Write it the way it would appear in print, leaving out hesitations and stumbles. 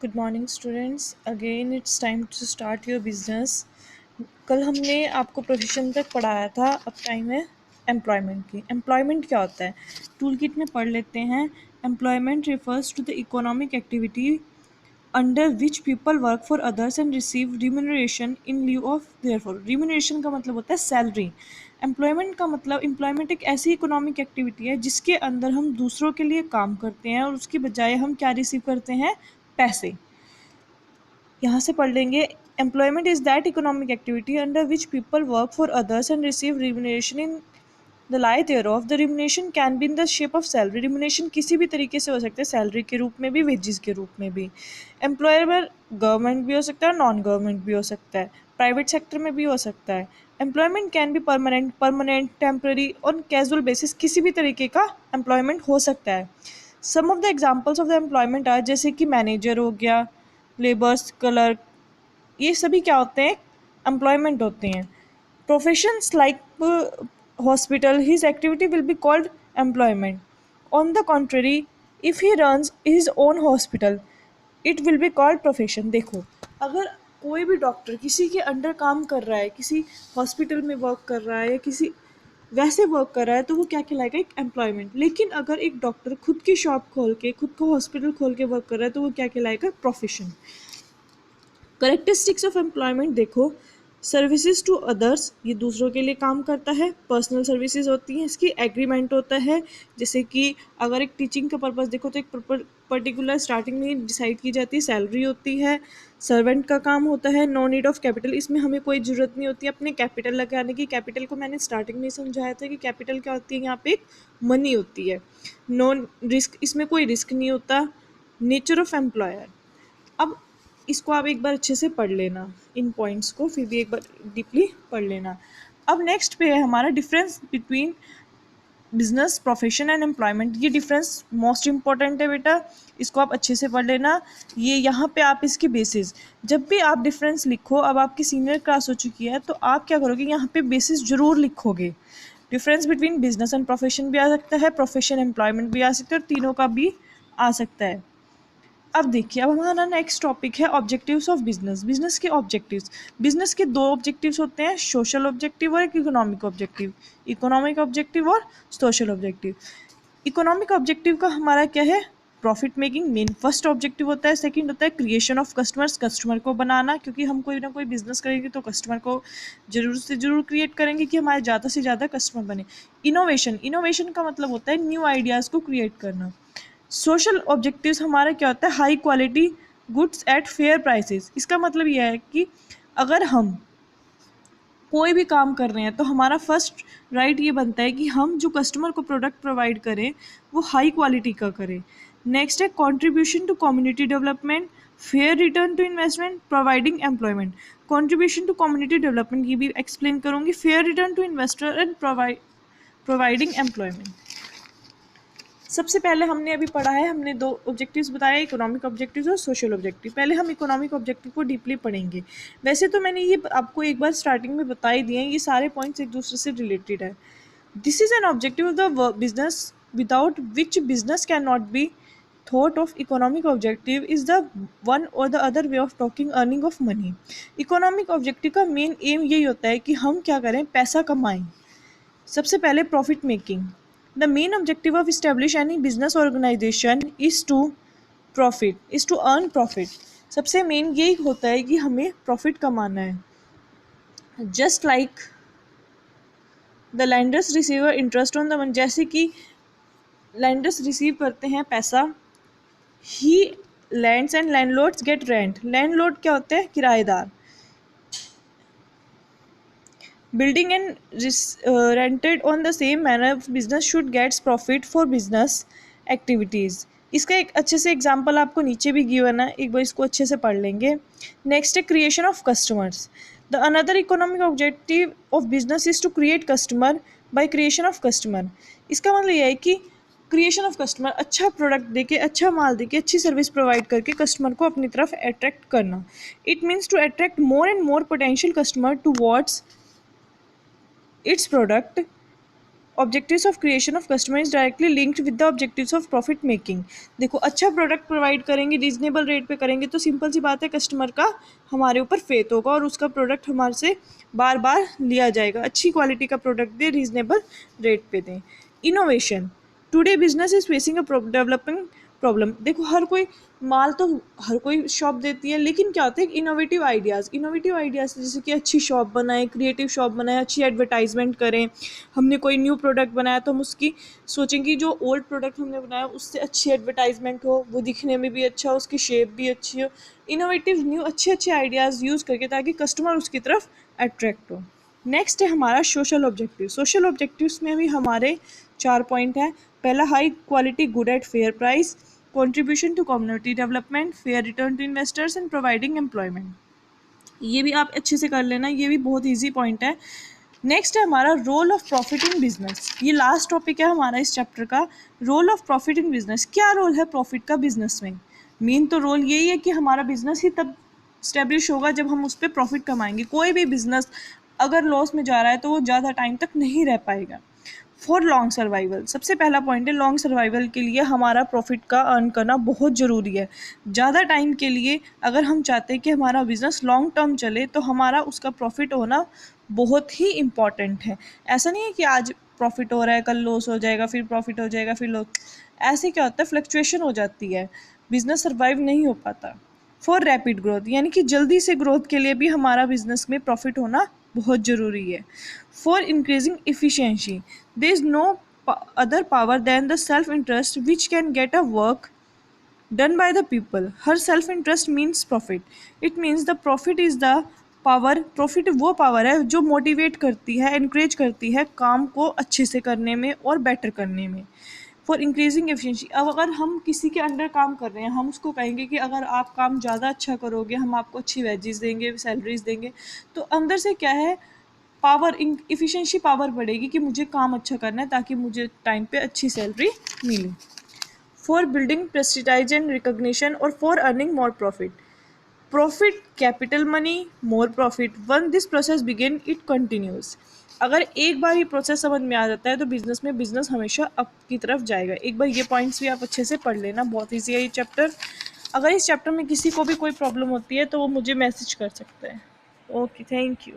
Good morning students, again it's time to start your business. कल हमने आपको profession तक पढ़ाया था, अब टाइम है एम्प्लॉयमेंट की। एम्प्लॉयमेंट क्या होता है, टूल किट में पढ़ लेते हैं। Employment refers to the economic activity under which people work for others and receive remuneration in lieu of therefor. Remuneration का मतलब होता है सैलरी। एम्प्लॉयमेंट का मतलब, एम्प्लॉयमेंट एक ऐसी इकोनॉमिक एक्टिविटी है जिसके अंदर हम दूसरों के लिए काम करते हैं और उसकी बजाय हम क्या रिसीव करते हैं, पैसे। यहाँ से पढ़ लेंगे, employment is that economic activity under which people work for others and receive remuneration in the lieu thereof. The remuneration can be in the shape of salary. Remuneration किसी भी तरीके से हो सकता है, सैलरी के रूप में भी, वेजेस के रूप में भी। एम्प्लॉयर गवर्नमेंट भी हो सकता है, नॉन गवर्नमेंट भी हो सकता है, प्राइवेट सेक्टर में भी हो सकता है। Employment can be permanent, temporary or casual basis, किसी भी तरीके का एम्प्लॉयमेंट हो सकता है। Some of the examples of the employment are, जैसे कि मैनेजर हो गया, लेबर्स, क्लर्क, ये सभी क्या होते हैं, एम्प्लॉयमेंट होते हैं। Professions like hospital, his activity will be called employment. On the contrary, if he runs his own hospital, it will be called profession. देखो, अगर कोई भी डॉक्टर किसी के अंडर काम कर रहा है, किसी हॉस्पिटल में वर्क कर रहा है या किसी वैसे वर्क कर रहा है, तो वो क्या कहलाएगा, एक एम्प्लॉयमेंट। लेकिन अगर एक डॉक्टर खुद की शॉप खोल के, खुद को हॉस्पिटल खोल के वर्क कर रहा है, तो वो क्या कहलाएगा, प्रोफेशन। करेक्टरिस्टिक्स ऑफ एम्प्लॉयमेंट देखो, सर्विसेज टू अदर्स, ये दूसरों के लिए काम करता है। पर्सनल सर्विसेज होती हैं, इसकी एग्रीमेंट होता है। जैसे कि अगर एक टीचिंग का पर्पस देखो तो एक पर्टिकुलर स्टार्टिंग में डिसाइड की जाती है, सैलरी होती है। सर्वेंट का काम होता है। नो नीड ऑफ कैपिटल, इसमें हमें कोई ज़रूरत नहीं होती अपने कैपिटल लगाने की। कैपिटल को मैंने स्टार्टिंग में समझाया था कि कैपिटल क्या होती है, यहाँ पे एक मनी होती है। नो रिस्क, इसमें कोई रिस्क नहीं होता। नेचर ऑफ एम्प्लॉयर, अब इसको आप एक बार अच्छे से पढ़ लेना, इन पॉइंट्स को फिर भी एक बार डीपली पढ़ लेना। अब नेक्स्ट पे है हमारा difference between business, profession and employment. ये डिफरेंस मोस्ट इंपॉर्टेंट है बेटा, इसको आप अच्छे से पढ़ लेना। ये यहाँ पे आप इसके बेसिस, जब भी आप डिफरेंस लिखो, अब आपकी सीनियर क्लास हो चुकी है तो आप क्या करोगे, यहाँ पे बेसिस जरूर लिखोगे। Difference between business and profession भी आ सकता है, प्रोफेशन एम्प्लॉयमेंट भी आ सकता है, और तीनों का भी आ सकता है। अब देखिए, अब हमारा नेक्स्ट टॉपिक है ऑब्जेक्टिव्स ऑफ बिजनेस। बिजनेस के ऑब्जेक्टिव्स, बिजनेस के दो ऑब्जेक्टिव्स होते हैं, सोशल ऑब्जेक्टिव और एक इकोनॉमिक ऑब्जेक्टिव। इकोनॉमिक ऑब्जेक्टिव और सोशल ऑब्जेक्टिव। इकोनॉमिक ऑब्जेक्टिव का हमारा क्या है, profit making main first objective होता है। सेकंड होता है क्रिएशन ऑफ कस्टमर्स, कस्टमर को बनाना, क्योंकि हम कोई ना कोई बिजनेस करेंगे तो कस्टमर को जरूर से जरूर क्रिएट करेंगे कि हमारे ज़्यादा से ज़्यादा कस्टमर बने। इनोवेशन, इनोवेशन का मतलब होता है न्यू आइडियाज़ को क्रिएट करना। सोशल ऑब्जेक्टिव्स हमारा क्या होता है, high quality goods at fair prices. इसका मतलब यह है कि अगर हम कोई भी काम कर रहे हैं तो हमारा फर्स्ट राइट ये बनता है कि हम जो कस्टमर को प्रोडक्ट प्रोवाइड करें वो हाई क्वालिटी का करें। नेक्स्ट है contribution to community development, fair return to investment, providing employment. Contribution to community development ये भी एक्सप्लेन करूंगी, fair return to investor and providing employment. सबसे पहले हमने अभी पढ़ा है, हमने दो ऑब्जेक्टिव्स बताए, इकोनॉमिक ऑब्जेक्टिव्स और सोशल ऑब्जेक्टिव। पहले हम इकोनॉमिक ऑब्जेक्टिव को डीपली पढ़ेंगे। वैसे तो मैंने ये आपको एक बार स्टार्टिंग में बता ही दिए हैं, ये सारे पॉइंट्स एक दूसरे से रिलेटेड है। This is an objective of the business without which business can not be thought of. Economic objective is the one or the other way of talking earning of money. Economic objective का main aim यही होता है कि हम क्या करें, पैसा कमाएं। सबसे पहले profit making, the main objective of establish any business organisation is to earn profit. सबसे मेन यही होता है कि हमें प्रॉफिट कमाना है। Just like the lenders receive interest on the money, जैसे कि लैंडर्स रिसीव करते हैं पैसा, he lends and landlords get rent. Landlord क्या होते हैं, किराएदार। Building and rented on the same manner, business should get profit for business activities. इसका एक अच्छे से एग्जाम्पल आपको नीचे भी गिवन है, एक बार इसको अच्छे से पढ़ लेंगे। नेक्स्ट है creation of customers, the another economic objective of business is to create customer by creation of customer. इसका मतलब यह है कि क्रिएशन ऑफ कस्टमर, अच्छा प्रोडक्ट देके, अच्छा माल देके, अच्छी सर्विस प्रोवाइड करके कस्टमर को अपनी तरफ अट्रैक्ट करना। It means to attract more and more potential customer towards its product objectives of creation of customer is directly linked with the objectives of profit making. देखो अच्छा प्रोडक्ट प्रोवाइड करेंगे, reasonable rate पे करेंगे, तो simple सी बात है customer का हमारे ऊपर फेथ होगा और उसका प्रोडक्ट हमारे से बार बार लिया जाएगा। अच्छी क्वालिटी का प्रोडक्ट दें, रीजनेबल रेट पे दें। Innovation, today business is facing a developing problem. देखो माल तो हर कोई शॉप देती है, लेकिन क्या होता है इनोवेटिव आइडियाज़ जैसे कि अच्छी शॉप बनाएं, क्रिएटिव शॉप बनाएं, अच्छी एडवर्टाइजमेंट करें। हमने कोई न्यू प्रोडक्ट बनाया तो हम उसकी सोचेंगे जो ओल्ड प्रोडक्ट हमने बनाया उससे अच्छी एडवर्टाइजमेंट हो, वो दिखने में भी अच्छा हो, उसकी शेप भी अच्छी हो। इनोवेटिव न्यू अच्छे आइडियाज़ यूज़ करके ताकि कस्टमर उसकी तरफ अट्रैक्ट हो। नेक्स्ट है हमारा सोशल ऑब्जेक्टिव। सोशल ऑब्जेक्टिव्स में भी हमारे 4 पॉइंट हैं। पहला, high quality good at fair price, contribution to community development, fair return to investors and providing employment। ये भी आप अच्छे से कर लेना, ये भी बहुत इजी पॉइंट है। नेक्स्ट है हमारा role of profit in business. ये लास्ट टॉपिक है हमारा इस चैप्टर का, role of profit in business. क्या रोल है प्रॉफिट का बिजनेस में? मेन तो रोल यही है कि हमारा बिजनेस ही तब स्टेब्लिश होगा जब हम उस पर प्रॉफिट कमाएंगे। कोई भी बिजनेस अगर लॉस में जा रहा है तो वो ज़्यादा टाइम तक नहीं रह पाएगा। फॉर लॉन्ग सर्वाइवल, सबसे पहला पॉइंट है लॉन्ग सर्वाइवल के लिए हमारा प्रॉफिट का अर्न करना बहुत ज़रूरी है। ज़्यादा टाइम के लिए अगर हम चाहते हैं कि हमारा बिजनेस लॉन्ग टर्म चले तो हमारा उसका प्रॉफिट होना बहुत ही इम्पॉर्टेंट है। ऐसा नहीं है कि आज प्रॉफिट हो रहा है कल लॉस हो जाएगा, फिर प्रॉफिट हो जाएगा फिर लॉस। ऐसे क्या होता है, फ्लक्चुएशन हो जाती है, बिजनेस सर्वाइव नहीं हो पाता। फॉर रैपिड ग्रोथ, यानी कि जल्दी से ग्रोथ के लिए भी हमारा बिजनेस में प्रॉफिट होना बहुत ज़रूरी है। For increasing efficiency, there is no other power than the self interest which can get a work done by the people। Here self interest means profit. It means the profit is the power. Profit वो power है जो motivate करती है, इनक्रेज करती है काम को अच्छे से करने में और बेटर करने में। फॉर इंक्रीजिंग एफिशिएंसी, अब अगर हम किसी के अंडर काम कर रहे हैं, हम उसको कहेंगे कि अगर आप काम ज़्यादा अच्छा करोगे हम आपको अच्छी वेजेस देंगे, सैलरीज देंगे। तो अंदर से क्या है, पावर, इफिशिएंसी पावर बढ़ेगी कि मुझे काम अच्छा करना है ताकि मुझे टाइम पे अच्छी सैलरी मिले। For building prestige and recognition और for earning more profit. Profit capital money more profit, one this process begin it continues. अगर एक बार ये प्रोसेस समझ में आ जाता है तो बिजनेस हमेशा अप की तरफ जाएगा। एक बार ये पॉइंट्स भी आप अच्छे से पढ़ लेना, बहुत ईजी है ये चैप्टर। अगर इस चैप्टर में किसी को भी कोई प्रॉब्लम होती है तो वो मुझे मैसेज कर सकते हैं। Okay, thank you.